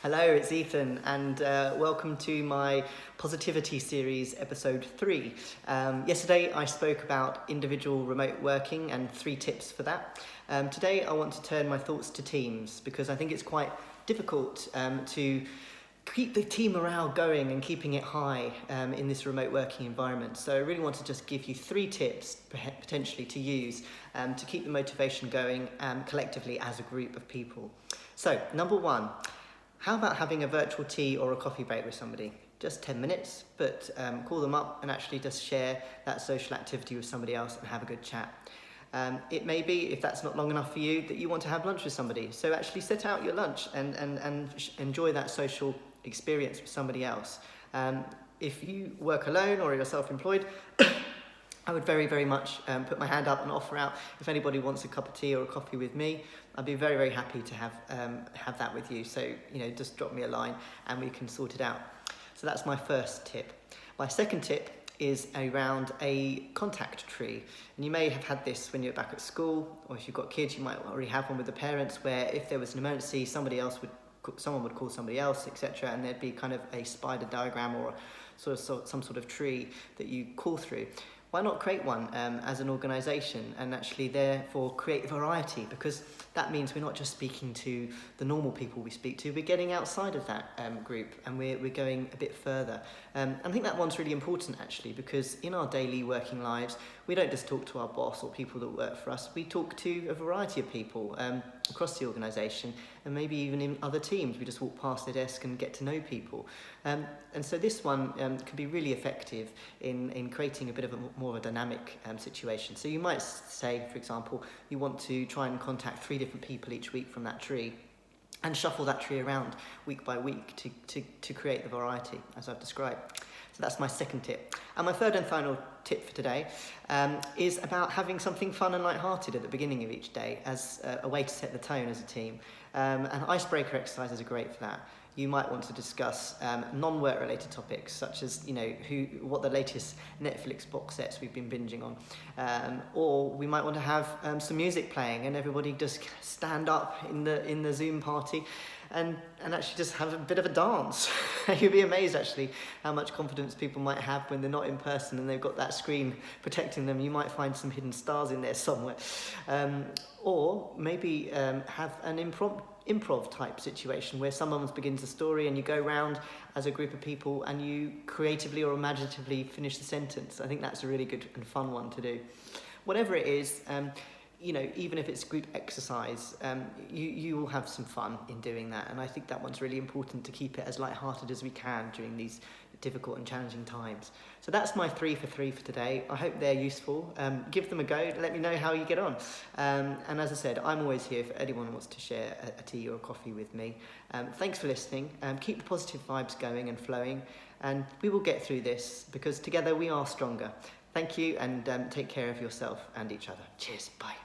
Hello, it's Ethan, and welcome to my Positivity Series, Episode 3. Yesterday I spoke about individual remote working and 3 tips for that. Today I want to turn my thoughts to teams, because I think it's quite difficult to keep the team morale going and keeping it high in this remote working environment. So I really want to just give you 3 tips potentially to use to keep the motivation going collectively as a group of people. So, number 1. How about having a virtual tea or a coffee break with somebody? Just 10 minutes, but call them up and actually just share that social activity with somebody else and have a good chat. It may be, if that's not long enough for you, that you want to have lunch with somebody. So actually set out your lunch and enjoy that social experience with somebody else. If you work alone or you're self-employed, I would very, very much put my hand up and offer out if anybody wants a cup of tea or a coffee with me. I'd be very, very happy to have that with you. So, just drop me a line and we can sort it out. So that's my first tip. My second tip is around a contact tree. And you may have had this when you're back at school, or if you've got kids, you might already have one with the parents, where if there was an emergency, someone would call somebody else, etc., and there'd be kind of a spider diagram or some sort of tree that you call through. Why not create one as an organisation and actually therefore create variety? Because that means we're not just speaking to the normal people we speak to, we're getting outside of that group and we're going a bit further. I think that one's really important actually, because in our daily working lives, we don't just talk to our boss or people that work for us, we talk to a variety of people across the organisation, and maybe even in other teams. We just walk past their desk and get to know people. And so this one can be really effective in creating a bit of a more of a dynamic situation. So you might say, for example, you want to try and contact 3 different people each week from that tree, and shuffle that tree around week by week to create the variety, as I've described. So that's my second tip. And my third and final tip for today is about having something fun and light-hearted at the beginning of each day as a way to set the tone as a team. And icebreaker exercises are great for that. You might want to discuss non-work related topics, such as what the latest Netflix box sets we've been binging on, or we might want to have some music playing and everybody just stand up in the Zoom party and actually just have a bit of a dance. You'd be amazed actually how much confidence people might have when they're not in person and they've got that screen protecting them. You might find some hidden stars in there somewhere. Or maybe have an improv type situation where someone begins a story and you go round as a group of people and you creatively or imaginatively finish the sentence. I think that's a really good and fun one to do. Whatever it is, even if it's group exercise, you will have some fun in doing that. And I think that one's really important, to keep it as light-hearted as we can during these difficult and challenging times. So that's my 3 for 3 for today. I hope they're useful. Give them a go. Let me know how you get on. And as I said, I'm always here if anyone wants to share a tea or a coffee with me. Thanks for listening. Keep the positive vibes going and flowing. And we will get through this, because together we are stronger. Thank you, and take care of yourself and each other. Cheers. Bye.